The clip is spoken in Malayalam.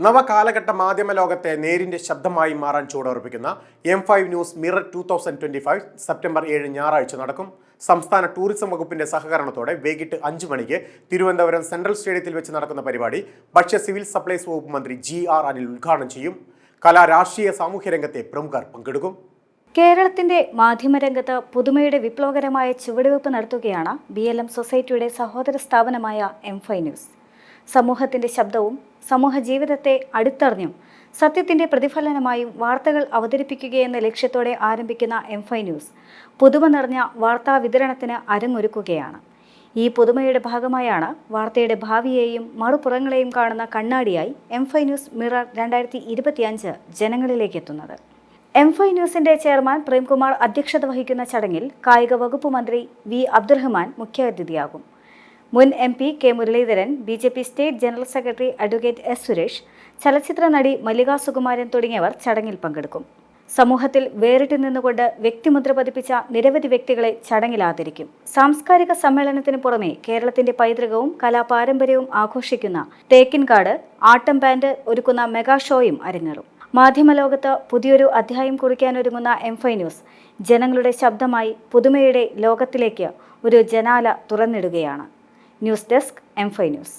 നവകാലഘട്ട മാധ്യമ ലോകത്തെ നേരിന്റെ ശബ്ദമായി മാറാൻ ചുവടുറപ്പിക്കുന്ന M5 ന്യൂസ് മിറർ 2025 സെപ്റ്റംബർ 7 ഞായറാഴ്ച നടക്കും. സംസ്ഥാന ടൂറിസം വകുപ്പിന്റെ സഹകരണത്തോടെ വൈകിട്ട് 5 മണിക്ക് തിരുവനന്തപുരം സെൻട്രൽ സ്റ്റേഡിയത്തിൽ വെച്ച് നടക്കുന്ന പരിപാടി ഭക്ഷ്യ സിവിൽ സപ്ലൈസ് വകുപ്പ് മന്ത്രി GR അനിൽ ഉദ്ഘാടനം ചെയ്യും. കലാ, രാഷ്ട്രീയ, സാമൂഹ്യ രംഗത്തെ പ്രമുഖർ പങ്കെടുക്കും. കേരളത്തിന്റെ മാധ്യമരംഗത്ത് പുതുമയുടെ വിപ്ലവകരമായ ചുവടുവയ്പ് നടത്തുകയാണ് BLM സൊസൈറ്റിയുടെ സഹോദര സ്ഥാപനമായ M5 ന്യൂസ്. സമൂഹത്തിന്റെ ശബ്ദവും സമൂഹ ജീവിതത്തെ അടുത്തറിഞ്ഞും സത്യത്തിന്റെ പ്രതിഫലനമായും വാർത്തകൾ അവതരിപ്പിക്കുകയെന്ന ലക്ഷ്യത്തോടെ ആരംഭിക്കുന്ന M5 ന്യൂസ് പുതുമ നിറഞ്ഞ വാർത്താ വിതരണത്തിന് അരങ്ങൊരുക്കുകയാണ്. ഈ പുതുമയുടെ ഭാഗമായാണ് വാർത്തയുടെ ഭാവിയെയും മറുപുറങ്ങളെയും കാണുന്ന കണ്ണാടിയായി M5 ന്യൂസ് മിറർ 2025 ജനങ്ങളിലേക്ക് എത്തുന്നത്. M5 ന്യൂസിന്റെ ചെയർമാൻ പ്രേംകുമാർ അധ്യക്ഷത വഹിക്കുന്ന ചടങ്ങിൽ കായിക വകുപ്പ് മന്ത്രി V. അബ്ദുറഹ്മാൻ മുഖ്യാതിഥിയാകും. മുൻ MP K. Muraleedharan, BJP state general secretary advocate S. Suresh, ചലച്ചിത്ര നടി മല്ലിക സുകുമാരൻ തുടങ്ങിയവർ ചടങ്ങിൽ പങ്കെടുക്കും. സമൂഹത്തിൽ വേറിട്ട് നിന്നുകൊണ്ട് വ്യക്തിമുദ്ര പതിപ്പിച്ച നിരവധി വ്യക്തികളെ ചടങ്ങിൽ ആദരിക്കും. സാംസ്കാരിക സമ്മേളനത്തിന് പുറമെ കേരളത്തിന്റെ പൈതൃകവും കലാപാരമ്പര്യവും ആഘോഷിക്കുന്ന തേക്കിൻകാട് ആട്ടം ബാൻഡ് ഒരുക്കുന്ന മെഗാ ഷോയും അരങ്ങേറും. മാധ്യമലോകത്ത് പുതിയൊരു അധ്യായം കുറിക്കാനൊരുങ്ങുന്ന M5 ന്യൂസ് ജനങ്ങളുടെ ശബ്ദമായി പുതുമയുടെ ലോകത്തിലേക്ക് ഒരു ജനാല തുറന്നിടുകയാണ്. News desk M5 news.